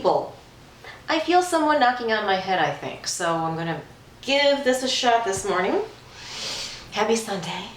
people. I feel someone knocking on my head, I think, so I'm gonna give this a shot this morning. Happy Sunday.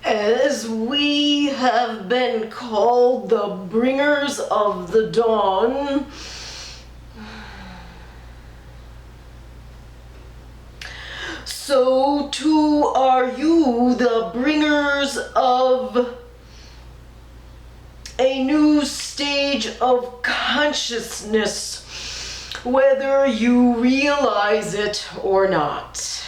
As we have been called the bringers of the dawn, so too are you the bringers of a new stage of consciousness, whether you realize it or not.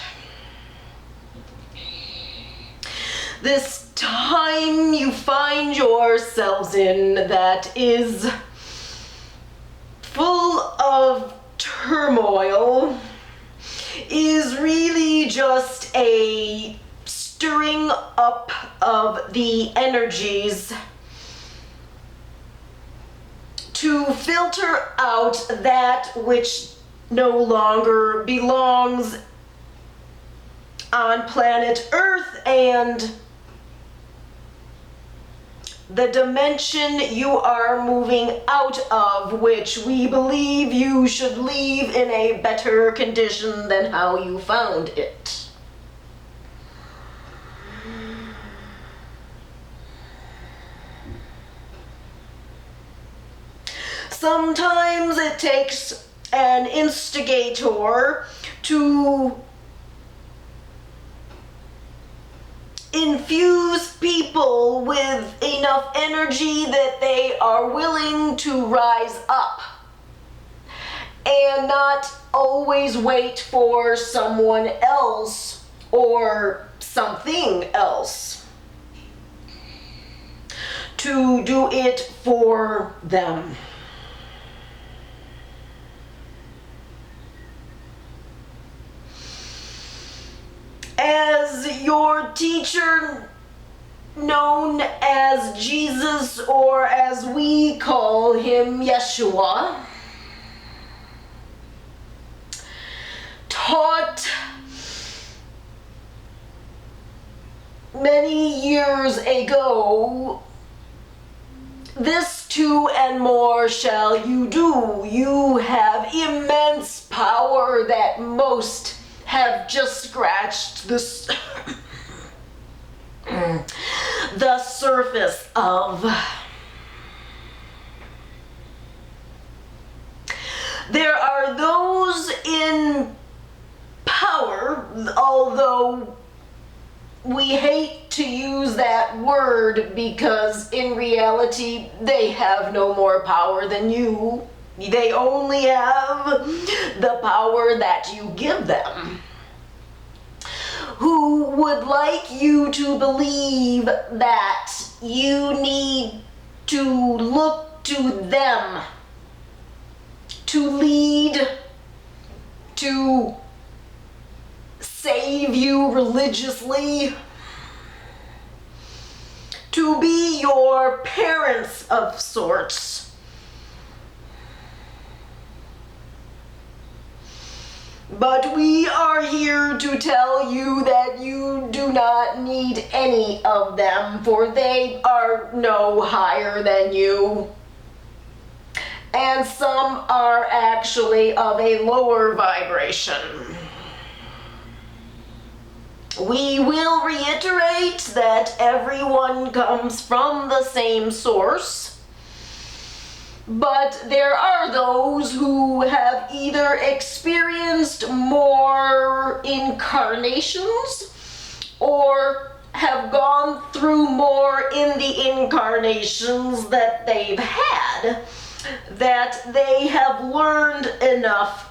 This time you find yourselves in that is full of turmoil is really just a stirring up of the energies to filter out that which no longer belongs on planet Earth and the dimension you are moving out of, which we believe you should leave in a better condition than how you found it. Sometimes it takes an instigator to infuse people with enough energy that they are willing to rise up and not always wait for someone else or something else to do it for them. As your teacher, known as Jesus, or as we call him, Yeshua, taught many years ago, this too and more shall you do. You have immense power that most have just scratched the surface of. There are those in power, although we hate to use that word because in reality they have no more power than you. They only have the power that you give them, who would like you to believe that you need to look to them to lead, to save you religiously, to be your parents of sorts. But we are here to tell you that you do not need any of them, for they are no higher than you. And some are actually of a lower vibration. We will reiterate that everyone comes from the same source. But there are those who have either experienced more incarnations or have gone through more in the incarnations that they've had, that they have learned enough,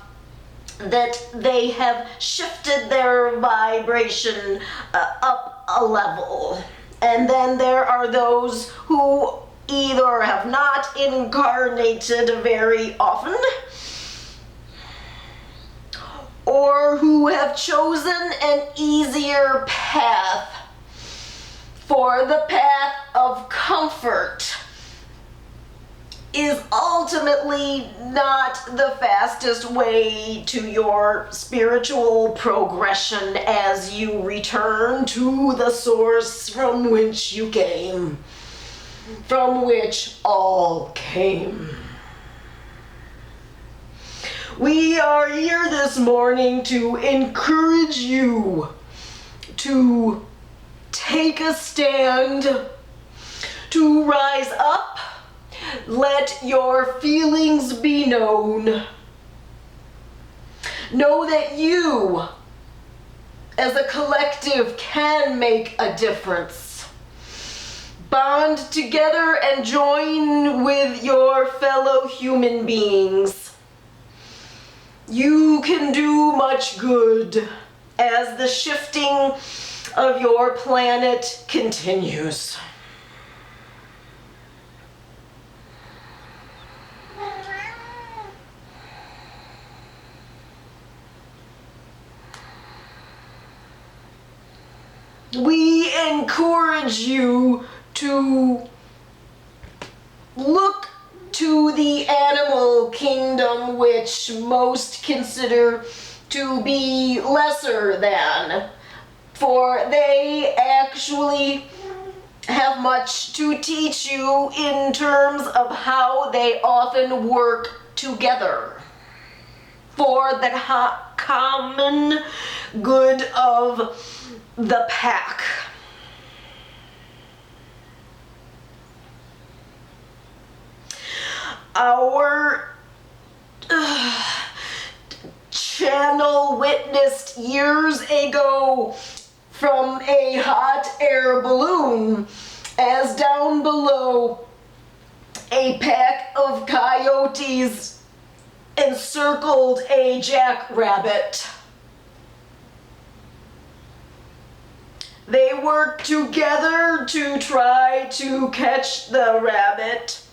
that they have shifted their vibration up a level. And then there are those who either have not incarnated very often, or who have chosen an easier path, for the path of comfort is ultimately not the fastest way to your spiritual progression as you return to the source from which you came, from which all came. We are here this morning to encourage you to take a stand, to rise up, let your feelings be known. Know that you, as a collective, can make a difference. Bond together and join with your fellow human beings. You can do much good as the shifting of your planet continues. We encourage you to look to the animal kingdom, which most consider to be lesser than, for they actually have much to teach you in terms of how they often work together for the common good of the pack. our channel witnessed years ago from a hot air balloon as down below a pack of coyotes encircled a jackrabbit. They worked together to try to catch the rabbit.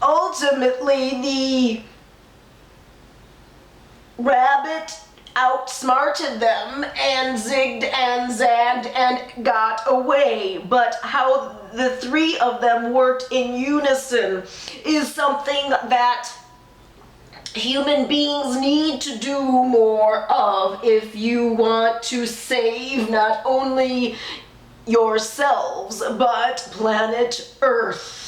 Ultimately, the rabbit outsmarted them and zigged and zagged and got away. But how the three of them worked in unison is something that human beings need to do more of if you want to save not only yourselves, but planet Earth.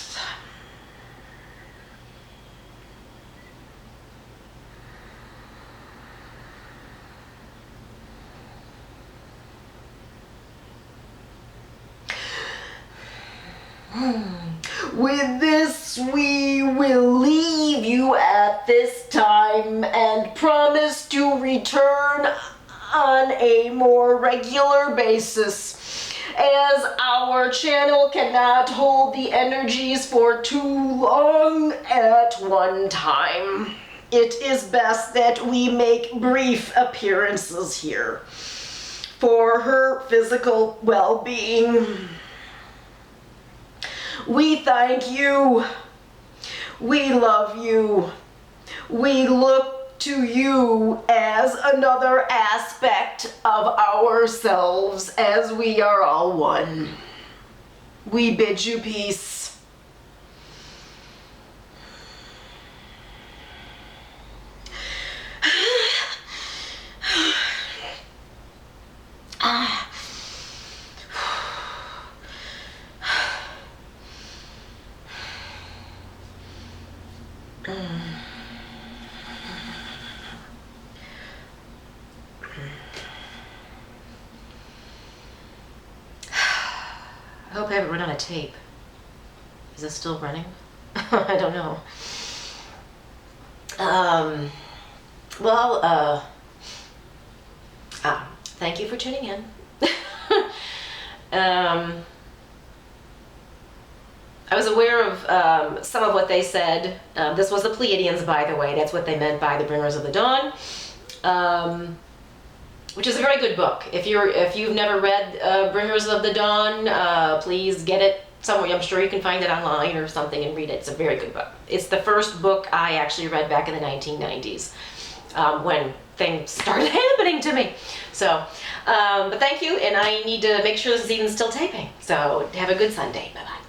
With this, we will leave you at this time and promise to return on a more regular basis, as our channel cannot hold the energies for too long at one time. It is best that we make brief appearances here for her physical well-being. We thank you. We love you. We look to you as another aspect of ourselves, as we are all one. We bid you peace. I hope I haven't run out of tape. Is it still running? I don't know. Thank you for tuning in. I was aware of some of what they said. This was the Pleiadians, by the way. That's what they meant by the Bringers of the Dawn, which is a very good book. If you've never read Bringers of the Dawn, please get it somewhere. I'm sure you can find it online or something and read it. It's a very good book. It's the first book I actually read back in the 1990s when things started happening to me. So, but thank you, and I need to make sure this is even still taping. So have a good Sunday. Bye-bye.